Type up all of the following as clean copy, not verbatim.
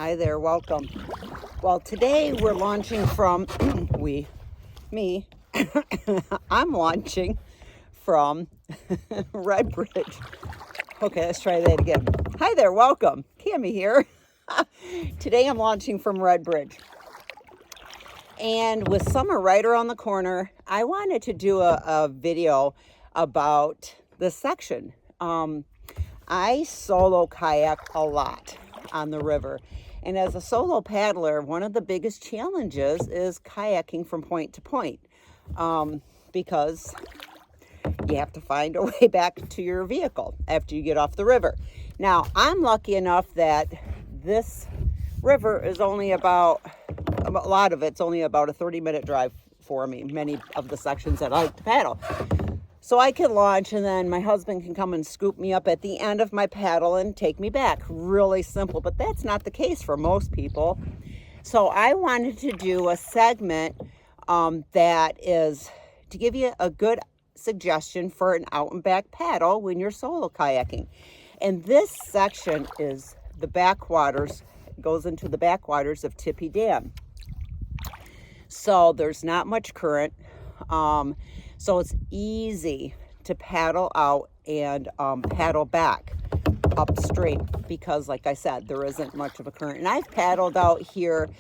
Hi there, welcome. Well, today we're launching from, me, I'm launching from Red Bridge. Okay, let's try that again. Hi there, welcome. Cammie here. Today I'm launching from Red Bridge. And with summer right around the corner, I wanted to do a video about this section. I solo kayak a lot on the river. And as a solo paddler, one of the biggest challenges is kayaking from point to point, because you have to find a way back to your vehicle after you get off the river. Now, I'm lucky enough that this river is only about, a lot of it's only about a 30-minute drive for me, many of the sections that I like to paddle. So I can launch and then my husband can come and scoop me up at the end of my paddle and take me back. Really simple, but that's not the case for most people. So I wanted to do a segment that is to give you a good suggestion for an out and back paddle when you're solo kayaking. And this section is the backwaters, goes into the backwaters of Tippy Dam. So there's not much current. So it's easy to paddle out and paddle back upstream because, like I said, there isn't much of a current. And I've paddled out here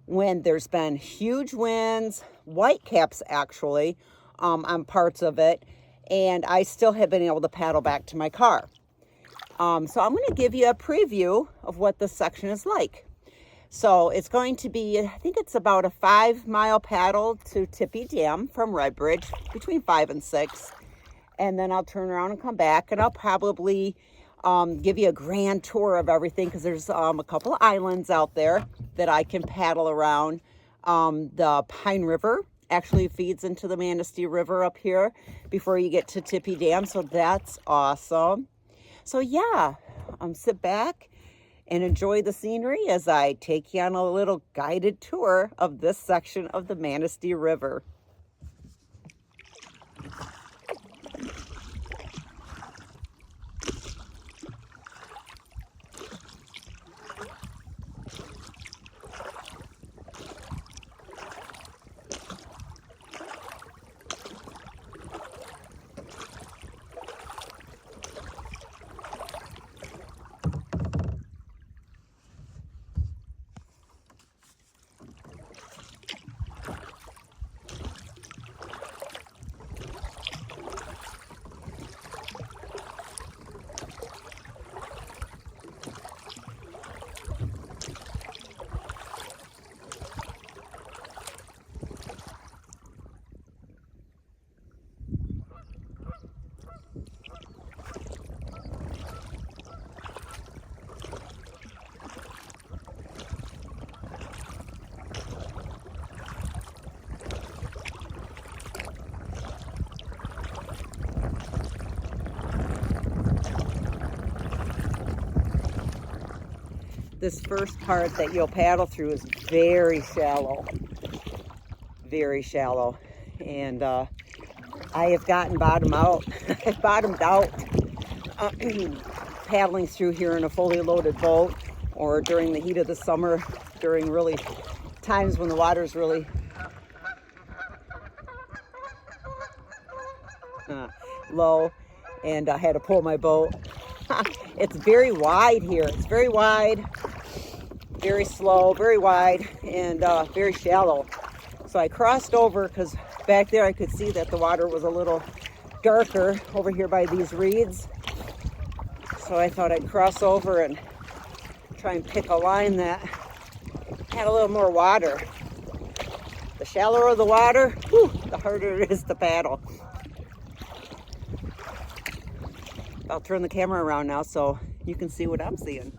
when there's been huge winds, whitecaps actually, on parts of it, and I still have been able to paddle back to my car. So I'm going to give you a preview of what this section is like. So it's going to be, I think it's about a 5-mile paddle to Tippy Dam from Red Bridge, between 5 and 6. And then I'll turn around and come back, and I'll probably give you a grand tour of everything because there's a couple of islands out there that I can paddle around. The Pine River actually feeds into the Manistee River up here before you get to Tippy Dam. So that's awesome. So yeah, sit back and enjoy the scenery as I take you on a little guided tour of this section of the Manistee River. This first part that you'll paddle through is very shallow, and I have gotten bottomed out paddling through here in a fully loaded boat, or during the heat of the summer, during really times when the water's really low, and I had to pull my boat. It's very wide here. It's very wide, very slow, very wide, and very shallow. So I crossed over because back there I could see that the water was a little darker over here by these reeds. So I thought I'd cross over and try and pick a line that had a little more water. The shallower the water, the harder it is to paddle. I'll turn the camera around now so you can see what I'm seeing.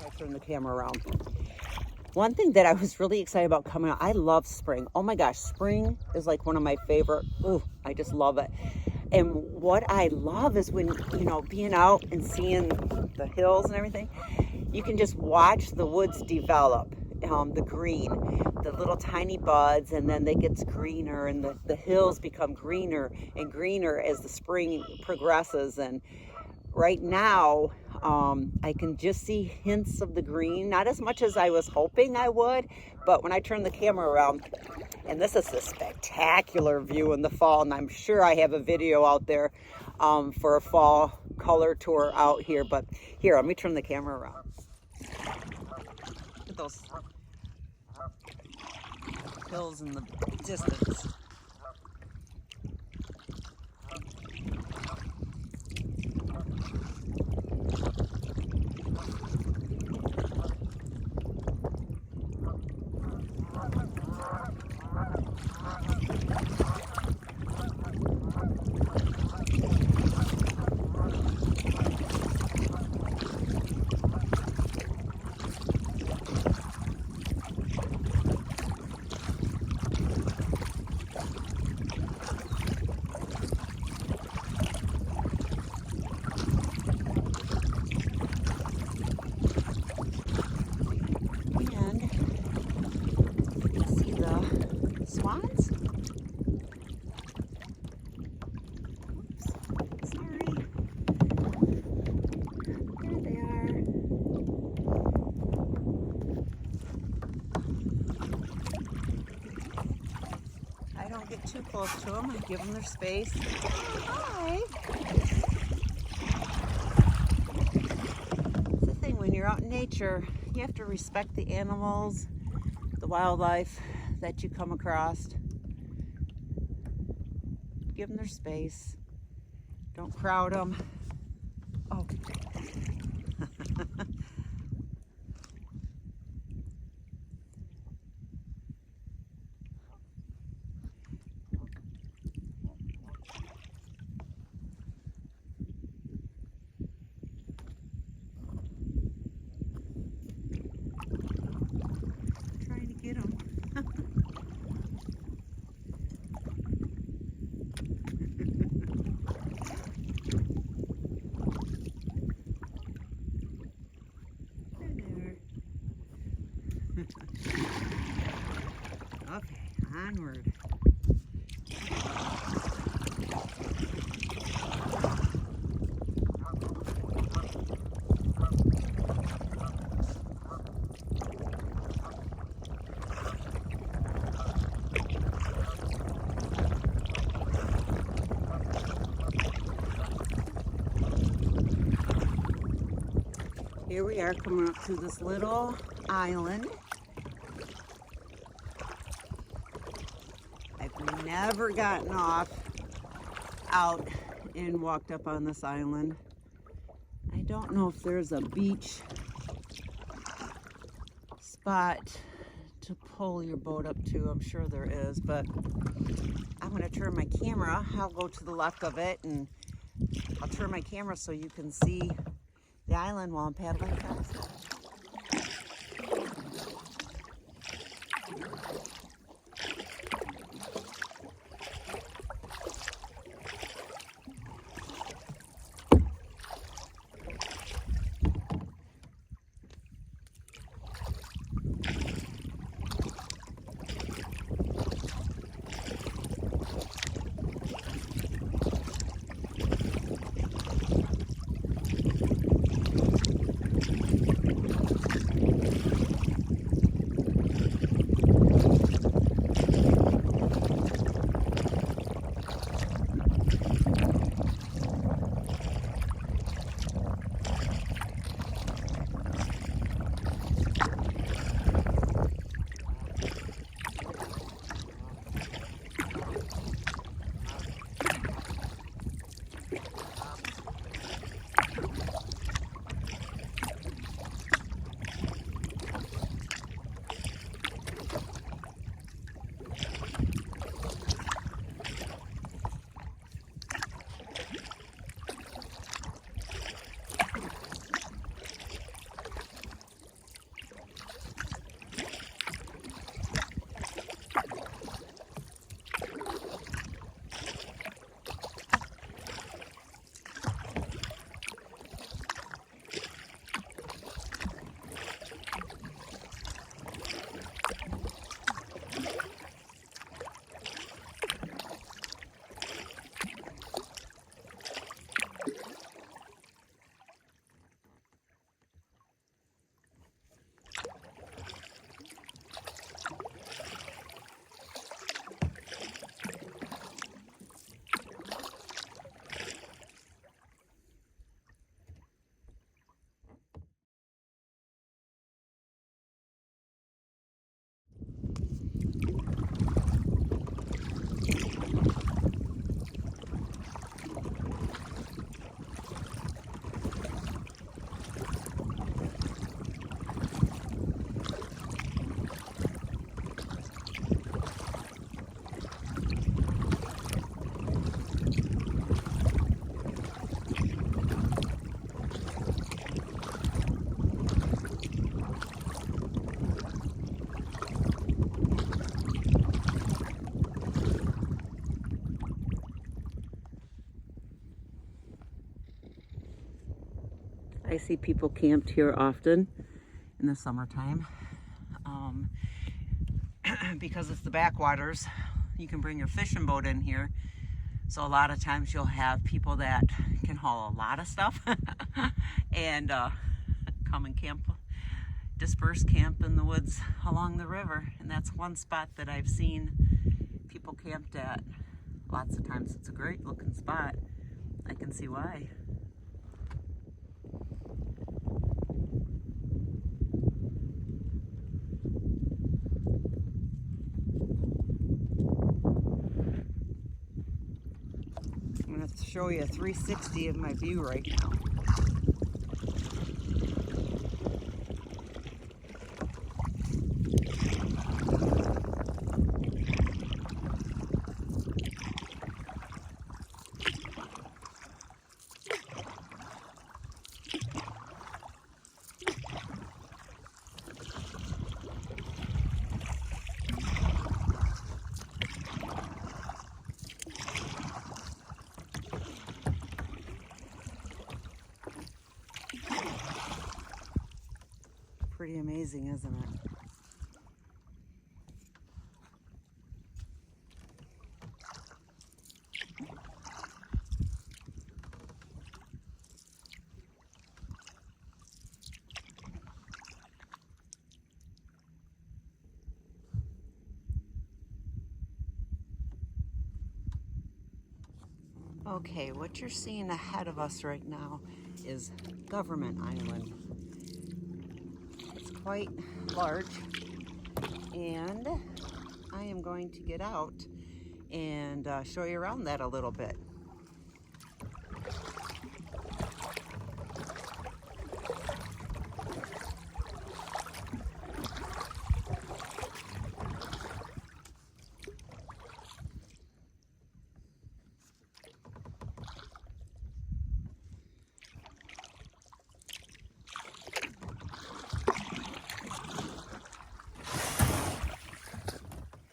I'll turn the camera around. One thing that I was really excited about coming out, I love spring. Oh my gosh, spring is like one of my favorite. Ooh, I just love it. And what I love is when, you know, being out and seeing the hills and everything, you can just watch the woods develop, the green, the little tiny buds, and then they get greener, and the hills become greener and greener as the spring progresses. And right now, I can just see hints of the green, not as much as I was hoping I would, but when I turn the camera around, and this is a spectacular view in the fall, and I'm sure I have a video out there for a fall color tour out here, but here, let me turn the camera around. Look at those hills in the distance. Swans? Oops, sorry. There they are. I don't get too close to them. I give them their space. Hi. It's the thing, when you're out in nature, you have to respect the animals, the wildlife that you come across. Give them their space. Don't crowd them. Oh. Trying to get them. Okay, onward. Here we are coming up to this little island. I've never gotten off out and walked up on this island. I don't know if there's a beach spot to pull your boat up to. I'm sure there is, but I'm going to turn my camera. I'll go to the left of it and I'll turn my camera so you can see the island while I'm paddling past. I see people camped here often in the summertime. Because it's the backwaters, you can bring your fishing boat in here. So a lot of times you'll have people that can haul a lot of stuff and come and camp, disperse camp in the woods along the river. And that's one spot that I've seen people camped at. Lots of times it's a great looking spot. I can see why. I'm going to show you a 360 of my view right now. Pretty amazing, isn't it? Okay, what you're seeing ahead of us right now is Government Island. It's quite large, and I am going to get out and show you around that a little bit.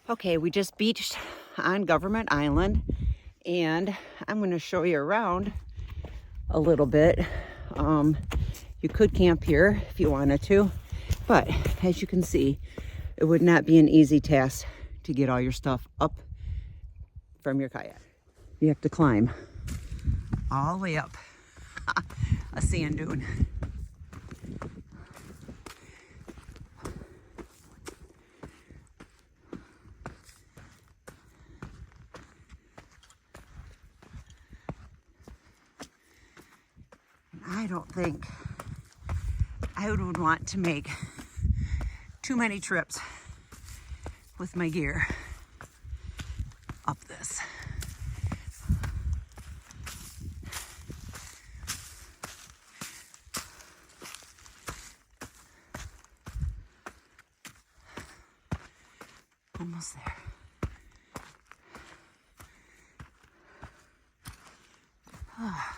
Okay, we just beached on Government Island, and I'm going to show you around a little bit. You could camp here if you wanted to, but as you can see, it would not be an easy task to get all your stuff up from your kayak. You have to climb all the way up a sand dune. I don't think I would want to make too many trips with my gear up this. Almost there. Oh.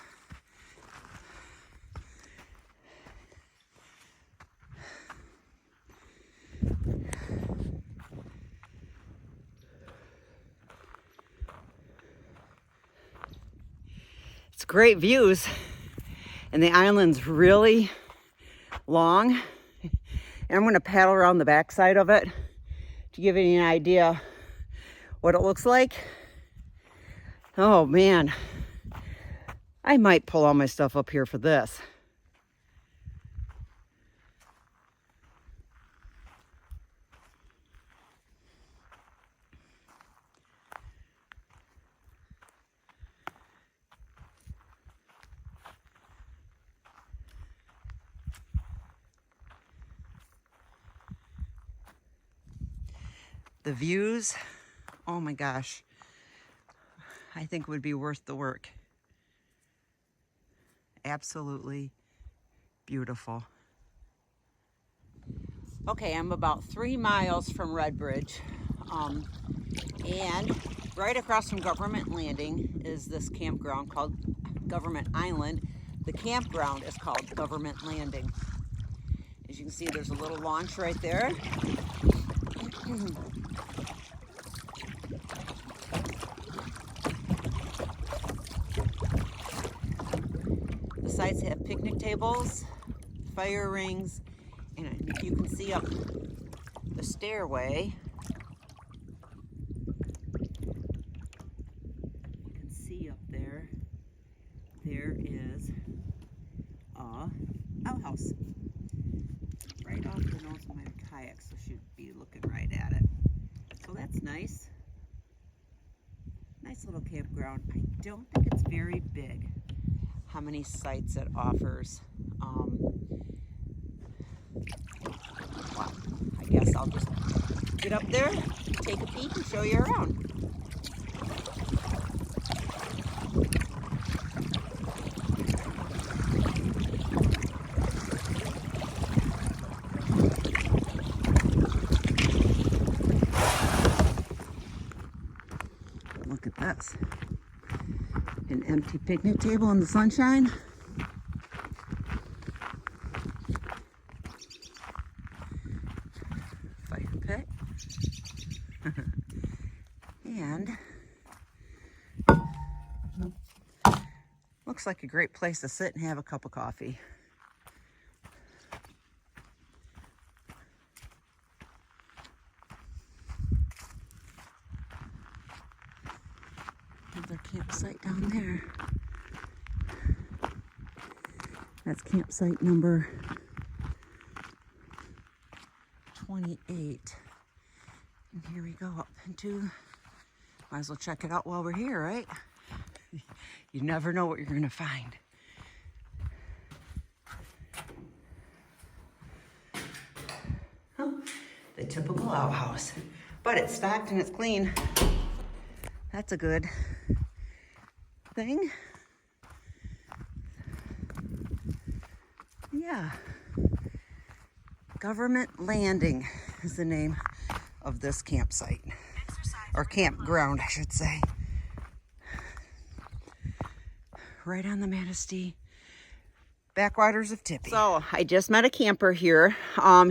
It's great views, and the island's really long, and I'm going to paddle around the backside of it to give you an idea what it looks like. Oh man, I might pull all my stuff up here for this. The views, oh my gosh, I think would be worth the work. Absolutely beautiful. Okay, I'm about 3 miles from Red Bridge, and right across from Government Landing is this campground called Government Island. The campground is called Government Landing. As you can see, there's a little launch right there. The campsites have picnic tables, fire rings, and if you can see up the stairway, you can see up there, there is a outhouse right off the nose of my kayak, so should be looking right at it. So that's nice. Nice little campground. I don't think it's very big. How many sites it offers. Well, I guess I'll just get up there, take a peek, and show you around. Look at this. An empty picnic table in the sunshine. Fire pit. And looks like a great place to sit and have a cup of coffee. Another campsite down there. That's campsite number 28. And here we go up into, might as well check it out while we're here, right? You never know what you're gonna find. Oh, the typical outhouse. But it's stocked and it's clean. That's a good thing. Yeah. Government Landing is the name of this campsite. Or campground, I should say. Right on the Manistee Backwaters of Tippy. So I just met a camper here.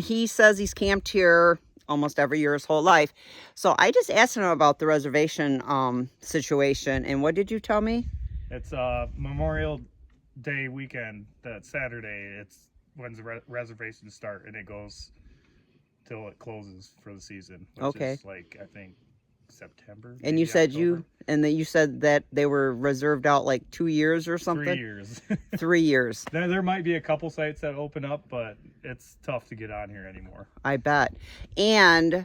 He says he's camped here almost every year his whole life. So I just asked him about the reservation situation. And what did you tell me? It's Memorial Day weekend, that Saturday. It's when the reservations start, and it goes till it closes for the season. Which is like, I think, September. And you said October. You said that they were reserved out like 2 years or something? 3 years. 3 years. There might be a couple sites that open up, but it's tough to get on here anymore. I bet. And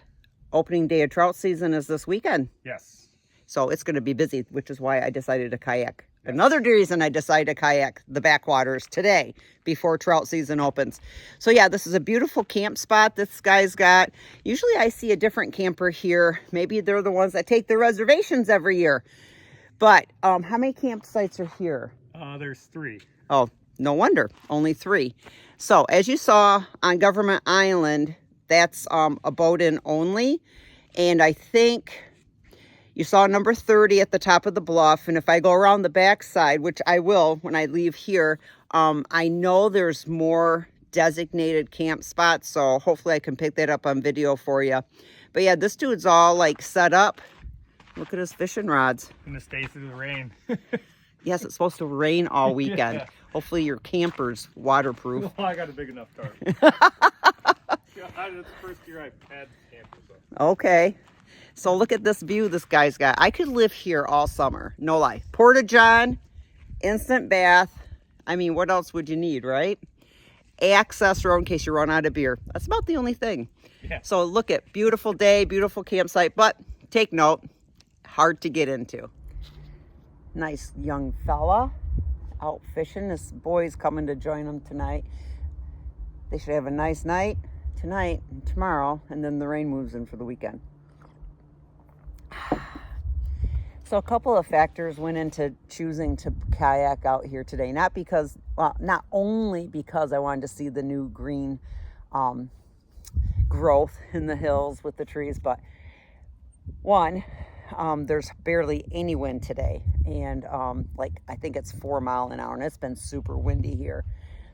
opening day of trout season is this weekend. Yes. So it's going to be busy, which is why I decided to kayak. Yes. Another reason I decided to kayak the backwaters today before trout season opens. So yeah, this is a beautiful camp spot this guy's got. Usually I see a different camper here. Maybe they're the ones that take the reservations every year. But how many campsites are here? There's 3. Oh, no wonder. Only 3. So as you saw on Government Island, that's a boat-in only. And I think you saw number 30 at the top of the bluff. And if I go around the backside, which I will when I leave here, I know there's more designated camp spots. So hopefully I can pick that up on video for you. But yeah, this dude's all like set up. Look at his fishing rods. Gonna stay through the rain. Yes, it's supposed to rain all weekend. Yeah. Hopefully your camper's waterproof. Well, I got a big enough tarp. That's the first year I've had camper. So. Okay. So look at this view this guy's got. I could live here all summer. No lie. Porta-john, instant bath. I mean, what else would you need, right? Access road in case you run out of beer. That's about the only thing. Yeah. So look at beautiful day, beautiful campsite. But take note, hard to get into. Nice young fella out fishing. This boy's coming to join him tonight. They should have a nice night tonight and tomorrow, and then the rain moves in for the weekend. So a couple of factors went into choosing to kayak out here today. Not only because I wanted to see the new green growth in the hills with the trees, but one, there's barely any wind today. And I think it's 4 miles an hour, and it's been super windy here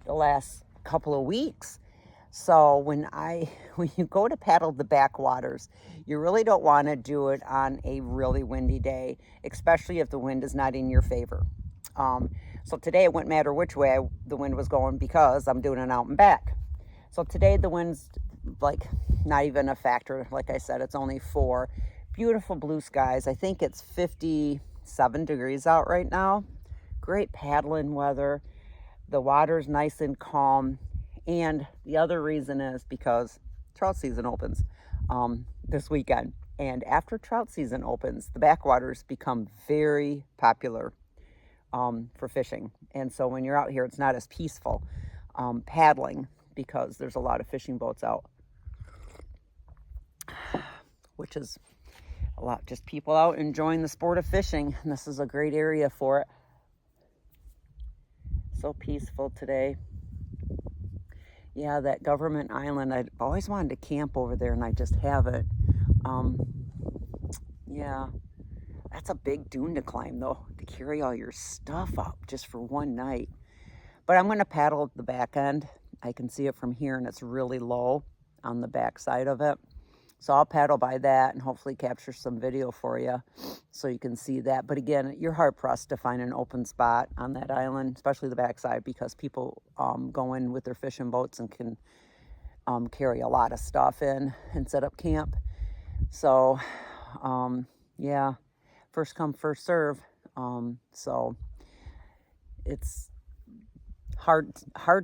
the last couple of weeks. So when you go to paddle the backwaters, you really don't want to do it on a really windy day, especially if the wind is not in your favor. So today it wouldn't matter which way the wind was going because I'm doing an out and back. So today the wind's like not even a factor. Like I said, it's only 4. Beautiful blue skies. I think it's 57 degrees out right now. Great paddling weather. The water's nice and calm. And the other reason is because trout season opens this weekend. And after trout season opens, the backwaters become very popular for fishing. And so when you're out here, it's not as peaceful paddling because there's a lot of fishing boats out, which is a lot just people out enjoying the sport of fishing. And this is a great area for it. So peaceful today. Yeah, that Government Island, I've always wanted to camp over there and I just haven't. Yeah, that's a big dune to climb though, to carry all your stuff up just for one night. But I'm gonna paddle the back end. I can see it from here and it's really low on the back side of it. So I'll paddle by that and hopefully capture some video for you so you can see that. But again, you're hard pressed to find an open spot on that island, especially the backside, because people go in with their fishing boats and can carry a lot of stuff in and set up camp. So yeah, first come, first serve. So it's hard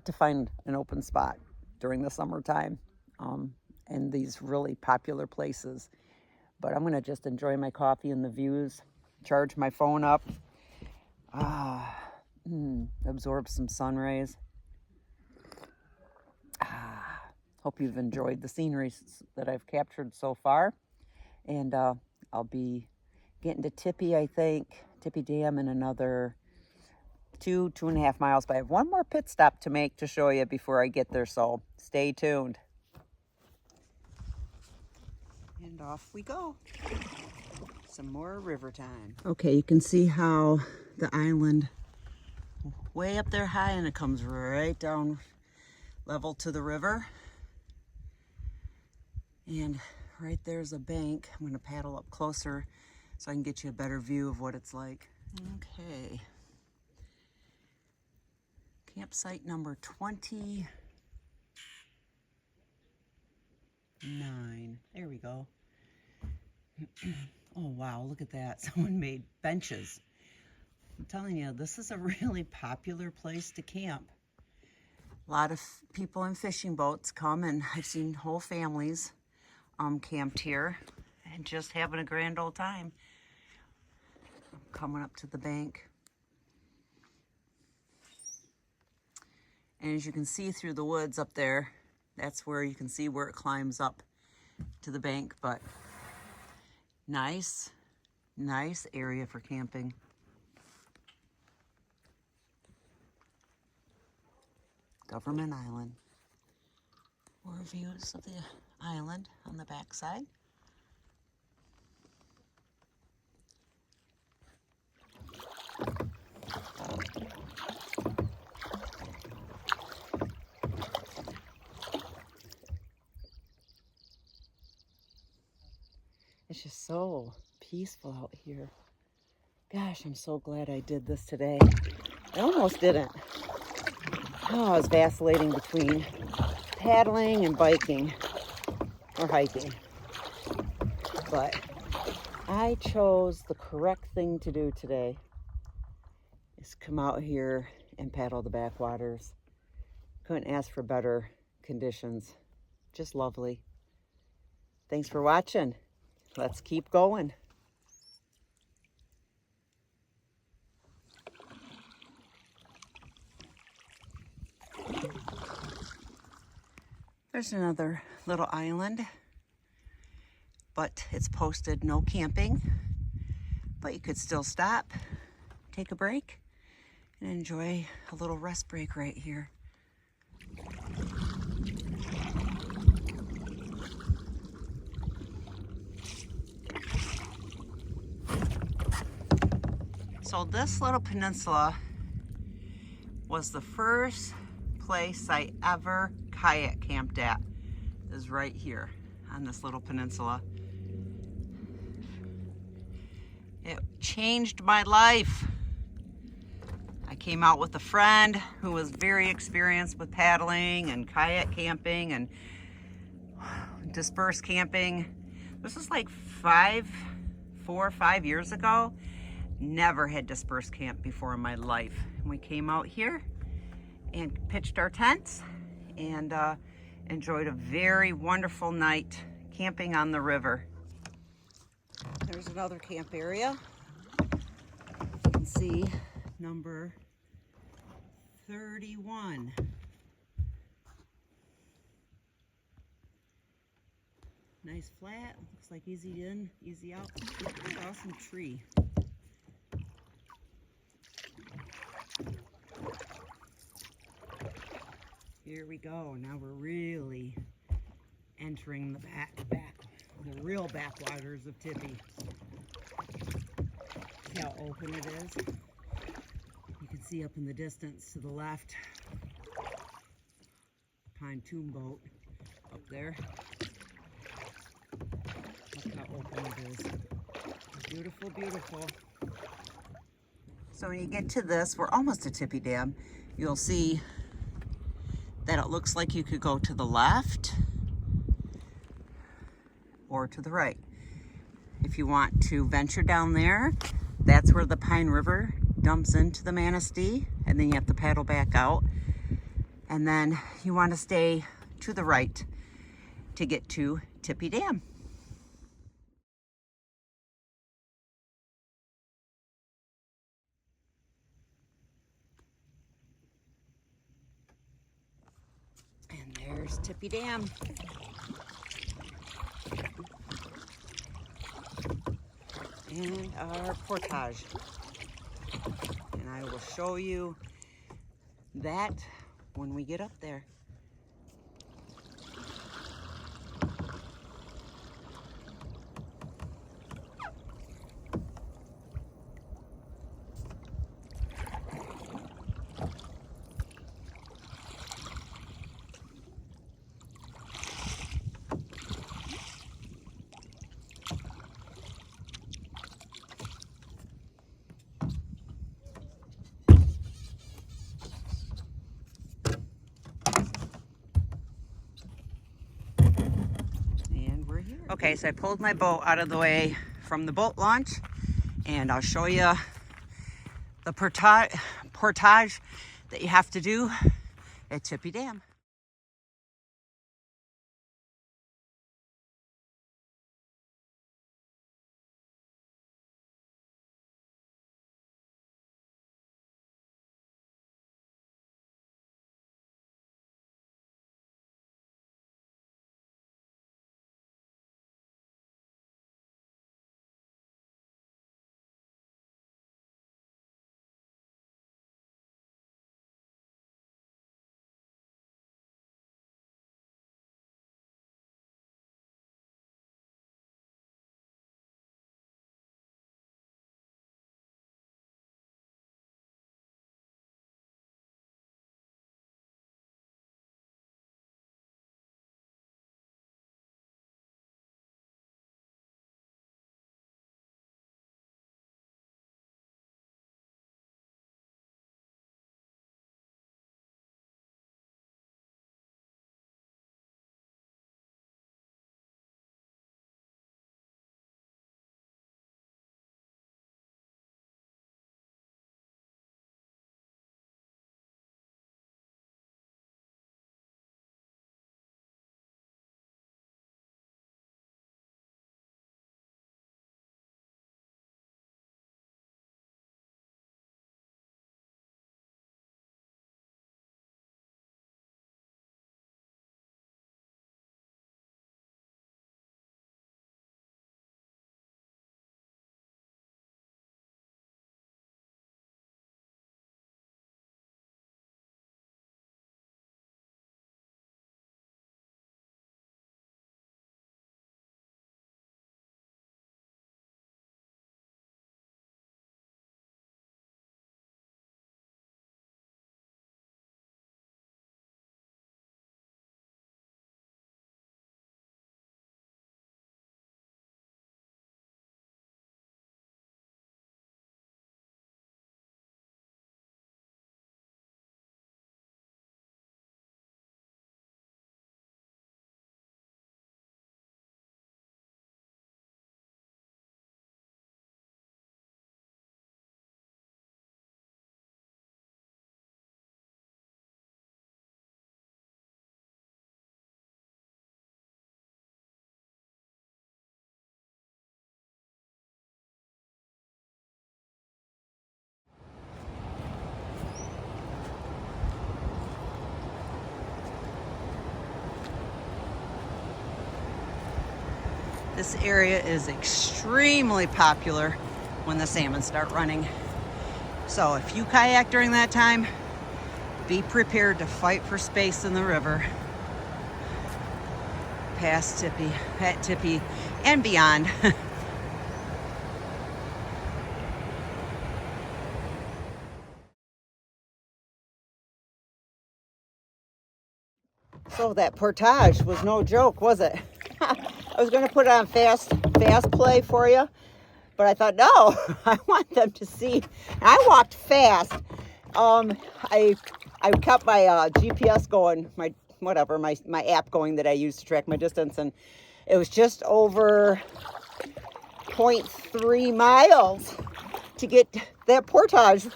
to find an open spot during the summertime. In these really popular places. But I'm gonna just enjoy my coffee and the views, charge my phone up, absorb some sun rays. Hope you've enjoyed the scenery that I've captured so far. And I'll be getting to Tippy, I think, Tippy Dam in another 2.5 miles. But I have one more pit stop to make to show you before I get there, so stay tuned. And off we go. Some more river time. Okay, you can see how the island way up there high and it comes right down level to the river. And right there's a bank. I'm gonna paddle up closer so I can get you a better view of what it's like. Okay. Campsite number 29. There we go. Oh wow, look at that. Someone made benches. I'm telling you, this is a really popular place to camp. A lot of people in fishing boats come, and I've seen whole families camped here and just having a grand old time. I'm coming up to the bank. And as you can see through the woods up there, that's where you can see where it climbs up to the bank, but nice area for camping. Government Island. More views of the island on the backside. It's just so peaceful out here. Gosh, I'm so glad I did this today. I almost didn't. Oh, I was vacillating between paddling and biking or hiking. But I chose the correct thing to do today is come out here and paddle the backwaters. Couldn't ask for better conditions. Just lovely. Thanks for watching. Let's keep going. There's another little island, but it's posted no camping, but you could still stop, take a break, and enjoy a little rest break right here. So this little peninsula was the first place I ever kayak camped at, is right here on this little peninsula. It changed my life. I came out with a friend who was very experienced with paddling and kayak camping and dispersed camping. This was like 4 or 5 years ago. Never had dispersed camp before in my life. And we came out here and pitched our tents and enjoyed a very wonderful night camping on the river. There's another camp area. You can see number 31. Nice flat, looks like easy in, easy out. Awesome tree. Here we go. Now we're really entering the the real backwaters of Tippy. See how open it is? You can see up in the distance to the left, pontoon boat up there. Look how open it is. Beautiful, beautiful. So when you get to this, we're almost to Tippy Dam. You'll see that it looks like you could go to the left or to the right. If you want to venture down there, that's where the Pine River dumps into the Manistee, and then you have to paddle back out. And then you want to stay to the right to get to Tippy Dam. And there's Tippy Dam. And our portage. And I will show you that when we get up there. Okay, so I pulled my boat out of the way from the boat launch, and I'll show you the portage that you have to do at Tippy Dam. This area is extremely popular when the salmon start running. So if you kayak during that time, be prepared to fight for space in the river. Past Tippy, at Tippy, and beyond. So that portage was no joke, was it? I was going to put it on fast play for you, but I thought, no, I want them to see. I walked fast. I kept my GPS going, my app going that I use to track my distance, and it was just over 0.3 miles to get that portage.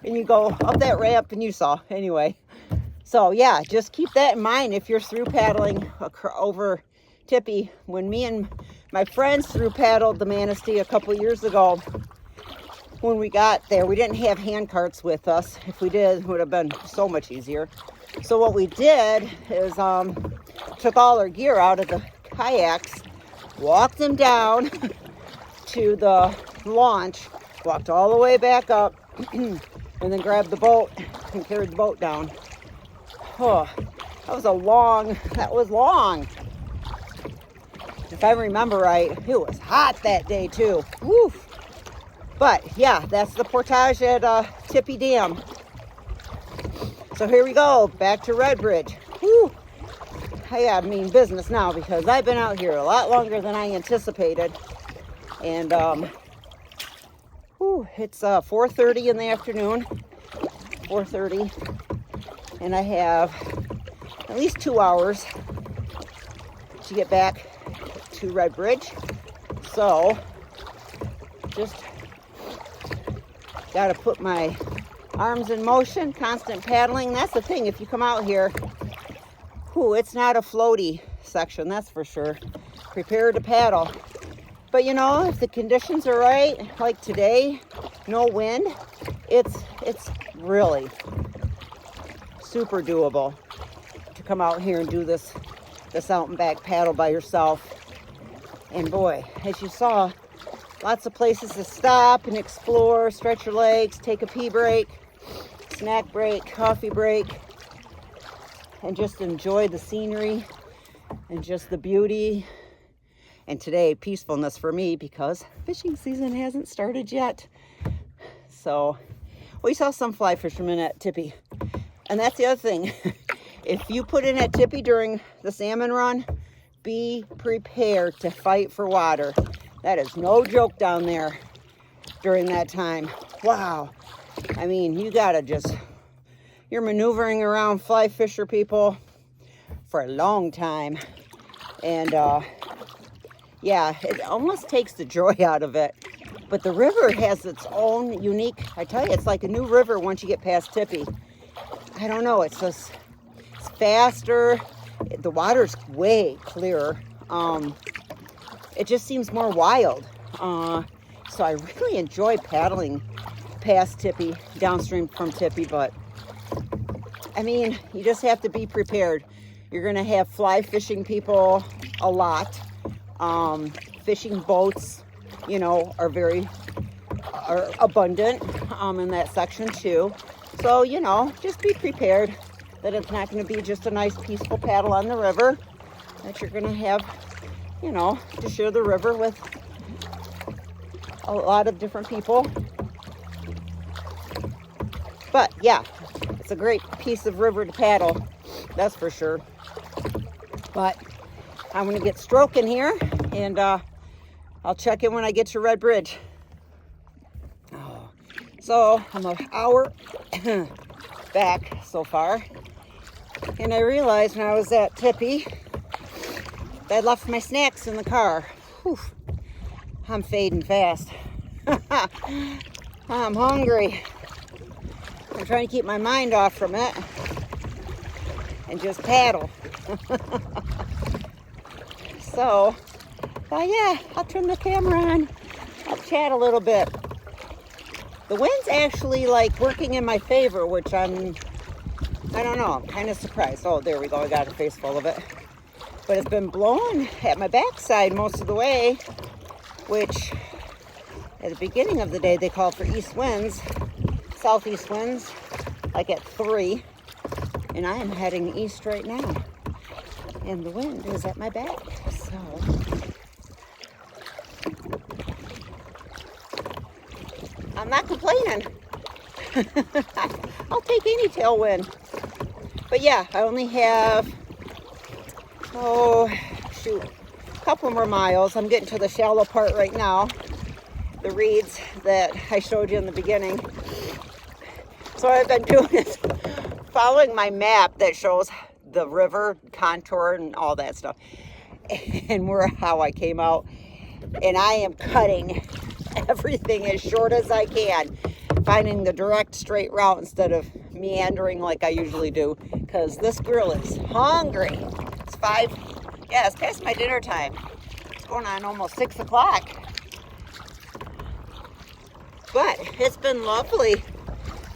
And you go up that ramp, and you saw anyway. So yeah, just keep that in mind if you're through paddling over Tippy. When me and my friends through paddled the Manistee a couple years ago, when we got there, we didn't have hand carts with us. If we did, it would have been so much easier. So what we did is took all our gear out of the kayaks, walked them down to the launch, walked all the way back up, and then grabbed the boat and carried the boat down. Oh, that was long. If I remember right, it was hot that day too. Woo. But yeah, that's the portage at Tippy Dam. So here we go, back to Red Bridge. Woo. I mean business now, because I've been out here a lot longer than I anticipated. And it's 4:30 in the afternoon. 4:30. And I have at least 2 hours to get back to Red Bridge. So just got to put my arms in motion, constant paddling. That's the thing, if you come out here, it's not a floaty section, that's for sure. Prepare to paddle. But you know, if the conditions are right, like today, no wind, it's really super doable to come out here and do this out and back paddle by yourself. And boy, as you saw, lots of places to stop and explore, stretch your legs, take a pee break, snack break, coffee break, and just enjoy the scenery and just the beauty. And today, peacefulness for me, because fishing season hasn't started yet. So we saw some fly fishermen at Tippy. And that's the other thing. If you put in at Tippy during the salmon run, be prepared to fight for water. That is no joke down there during that time. Wow. I mean, you're maneuvering around fly fisher people for a long time. And yeah, it almost takes the joy out of it. But the river has its own unique, I tell you, it's like a new river once you get past Tippy. I don't know, it's faster. The water's way clearer. It just seems more wild. So I really enjoy paddling past Tippy, downstream from Tippy, but I mean, you just have to be prepared. You're gonna have fly fishing people a lot. Fishing boats, you know, are abundant in that section too. So, you know, just be prepared that it's not going to be just a nice peaceful paddle on the river, that you're going to have, you know, to share the river with a lot of different people. But yeah, it's a great piece of river to paddle, that's for sure. But I'm going to get stroking here, and I'll check in when I get to Red Bridge. So I'm an hour back so far, and I realized when I was at Tippy that I left my snacks in the car. Whew. I'm fading fast. I'm hungry. I'm trying to keep my mind off from it and just paddle. So, yeah, I'll turn the camera on. I'll chat a little bit. The wind's actually like working in my favor, which I don't know, I'm kind of surprised. Oh, there we go, I got a face full of it. but it's been blowing at my backside most of the way, which at the beginning of the day they called for east winds, southeast winds, like at 3, and I am heading east right now, and the wind is at my back, so I'm not complaining. I'll take any tailwind. But yeah, I only have, a couple more miles. I'm getting to the shallow part right now, the reeds that I showed you in the beginning. So what I've been doing is following my map that shows the river contour and all that stuff, and how I came out, and I am cutting everything as short as I can, finding the direct straight route instead of meandering like I usually do, because this girl is hungry. It's 5, yeah, it's past my dinner time. It's going on almost 6 o'clock. But it's been lovely.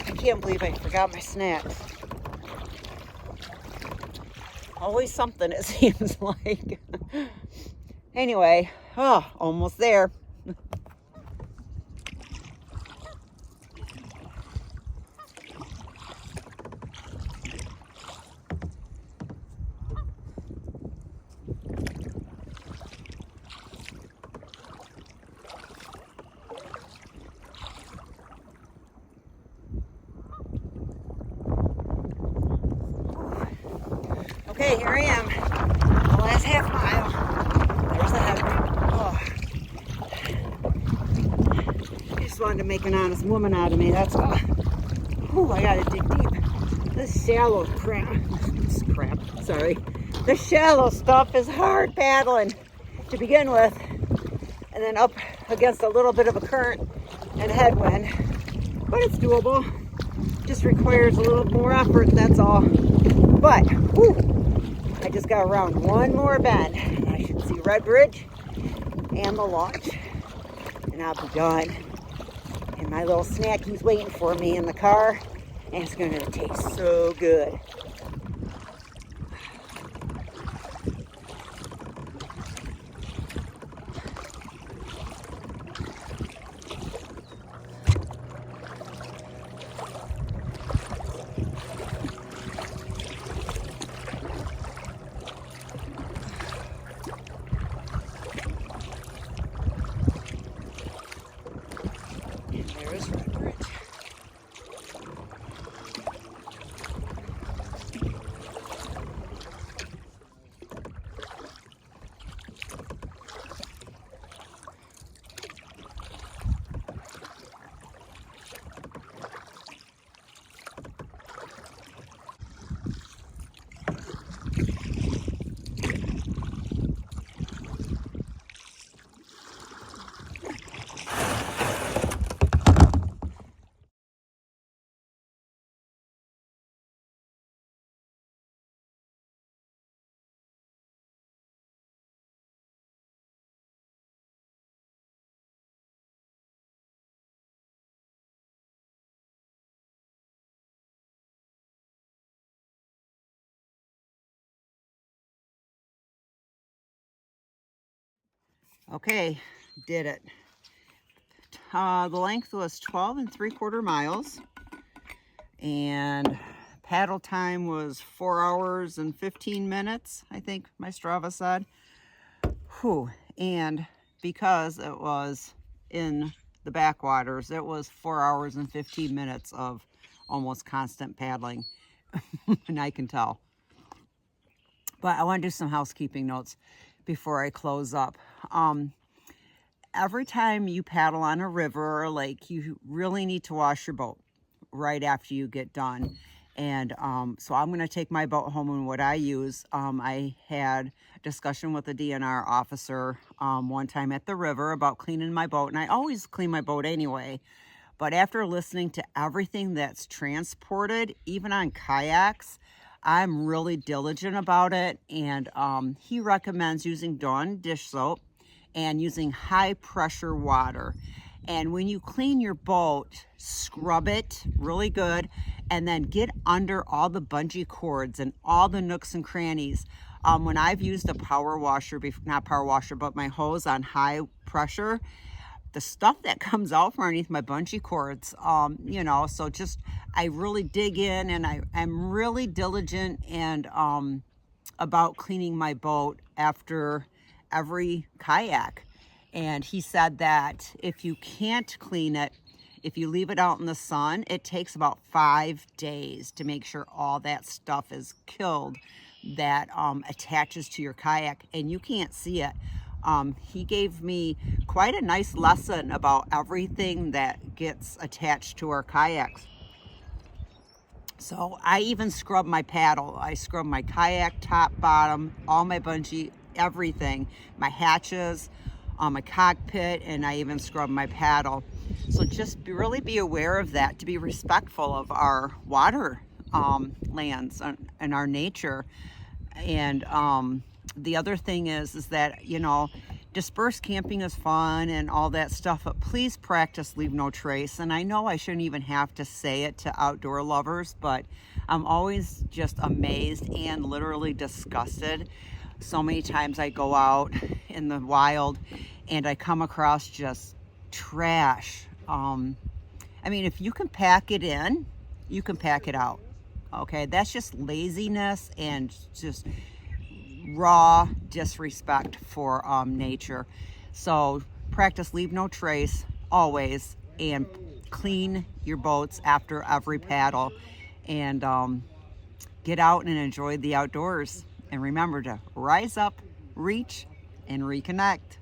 I can't believe I forgot my snacks. Always something, it seems like. Anyway, almost there. Okay, here I am, the last half mile. There's the head. I just wanted to make an honest woman out of me, that's all. Ooh, I gotta dig deep. This shallow The shallow stuff is hard paddling to begin with, and then up against a little bit of a current and headwind. But it's doable. Just requires a little more effort, that's all. But, I just got around one more bend, and I should see Red Bridge and the launch, and I'll be done. And my little snacky's waiting for me in the car, and it's going to taste so good. There's Red Bridge. Okay, did it. The length was 12 3/4 miles, and paddle time was 4 hours and 15 minutes, I think my Strava said. Whew. And because it was in the backwaters, it was 4 hours and 15 minutes of almost constant paddling, and I can tell. But I want to do some housekeeping notes before I close up. Every time you paddle on a river or a lake, you really need to wash your boat right after you get done. And so I'm going to take my boat home, and what I use, I had a discussion with a DNR officer one time at the river about cleaning my boat, and I always clean my boat anyway. But after listening to everything that's transported, even on kayaks, I'm really diligent about it. And he recommends using Dawn dish soap and using high pressure water. And when you clean your boat, scrub it really good, and then get under all the bungee cords and all the nooks and crannies. When I've used a power washer, not power washer, but my hose on high pressure, the stuff that comes out from underneath my bungee cords, you know, so just, I really dig in, and I'm really diligent and about cleaning my boat after every kayak. And he said that if you can't clean it, if you leave it out in the sun, it takes about 5 days to make sure all that stuff is killed that attaches to your kayak, and you can't see it. He gave me quite a nice lesson about everything that gets attached to our kayaks. So I even scrub my paddle. I scrub my kayak top, bottom, all my bungee, everything, my hatches, my cockpit, and I even scrub my paddle. So just really be aware of that, to be respectful of our water lands and our nature. And the other thing is that, you know, dispersed camping is fun and all that stuff, but please practice leave no trace. And I know I shouldn't even have to say it to outdoor lovers, but I'm always just amazed and literally disgusted. So many times I go out in the wild and I come across just trash. I mean, if you can pack it in, you can pack it out. Okay, that's just laziness and just raw disrespect for nature. So practice leave no trace always, and clean your boats after every paddle, and get out and enjoy the outdoors. And remember to rise up, reach, and reconnect.